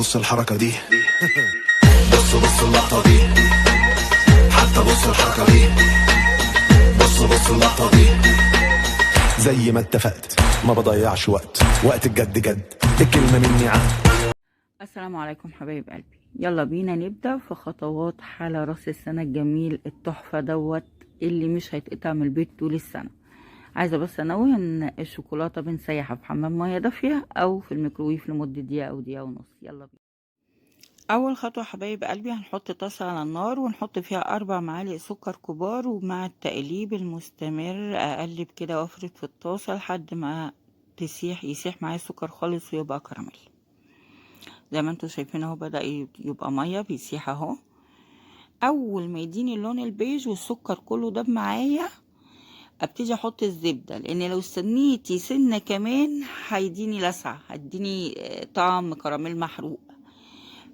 بص الحركة دي. بص اللقطة دي. حتى بص الحركة دي. بص اللقطة دي. زي ما اتفقت ما بضيعش وقت الجد جد، الكلمة مني عهد. السلام عليكم حبايب قلبي، يلا بينا نبدأ في خطوات حل راس السنة الجميل التحفة دوت اللي مش هيتقطع من البيت طول السنة. عايزة بس انوه ان الشوكولاتة بنسيحها في حمام مية دافية او في الميكروويف لمدة دقيقة او دقيقة ونص. يلا بينا. اول خطوة حبايب قلبي، هنحط طاسة على النار ونحط فيها 4 معالق سكر كبار، ومع التقليب المستمر اقلب كده وافرد في الطاسة لحد ما يسيح معايا السكر خالص ويبقى كراميل. زي ما انتوا شايفين اهو بدأ يبقى مية بيسيح اهو. اول ما يديني اللون البيج والسكر كله داب معايا ابتدي احط الزبدة، لان لو استنيتي سنة كمان هيديني لسعة، هيديني طعم كراميل محروق.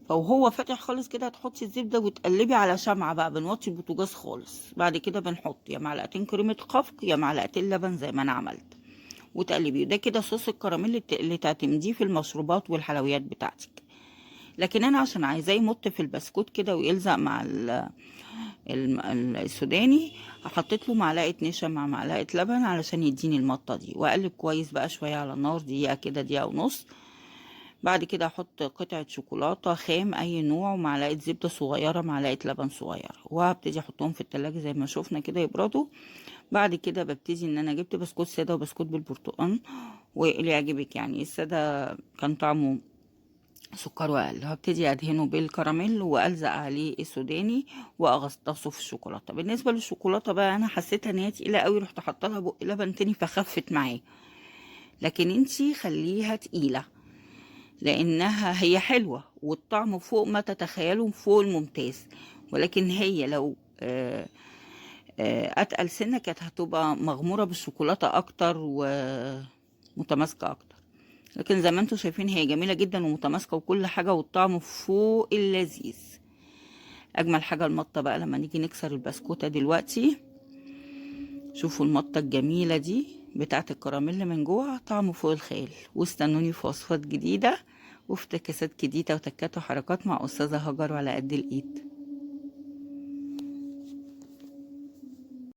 فوهو فاتح خالص كده هتحطي الزبدة وتقلبي على شمعة بقى، بنوطي البوتاجاز خالص. بعد كده بنحط يا معلقتين كريمة خفق يا معلقتين لبن زي ما انا عملت، وتقلبي. ده كده صوص الكراميل اللي تعتمديه في المشروبات والحلويات بتاعتك. لكن انا عشان عايزاه يمط في البسكوت كده ويلزق مع السوداني، حطيت له معلقه نشا مع معلقه لبن علشان يديني المطه دي، واقلب كويس بقى شويه على النار دقيقه كده، دقيقه ونص. بعد كده احط قطعه شوكولاته خام اي نوع ومعلقه زبده صغيره معلقه لبن صغير، وهبتدي احطهم في التلاجة زي ما شوفنا كده يبردوا. بعد كده ببتدي ان انا جبت بسكوت ساده وبسكوت بالبرتقال، واللي يعجبك يعني. الساده كان طعمه سكر اقل، هبتدي ادهنه بالكراميل والزق عليه السوداني واغطسه في الشوكولاته. بالنسبه للشوكولاته بقى انا حسيتها ان هي تقيله قوي، رحت حاطه لها بق لبن تاني فخفت معايا. لكن انتي خليها تقيله، لانها هي حلوه والطعم فوق ما تتخيلوا، فوق الممتاز. ولكن هي لو اتقل سنه كانت هتبقى مغموره بالشوكولاته اكتر ومتماسكه اكتر. لكن زي ما انتوا شايفين هي جميلة جدا ومتماسكة وكل حاجة، والطعم فوق اللذيذ. اجمل حاجة المطة بقى لما نيجي نكسر البسكوتة دلوقتي. شوفوا المطة الجميلة دي بتاعت الكراميل من جوه، طعمه فوق الخيال. واستنوني في وصفات جديدة وافتكاسات جديدة وتكات وحركات مع أستاذة هاجر على قد الإيد.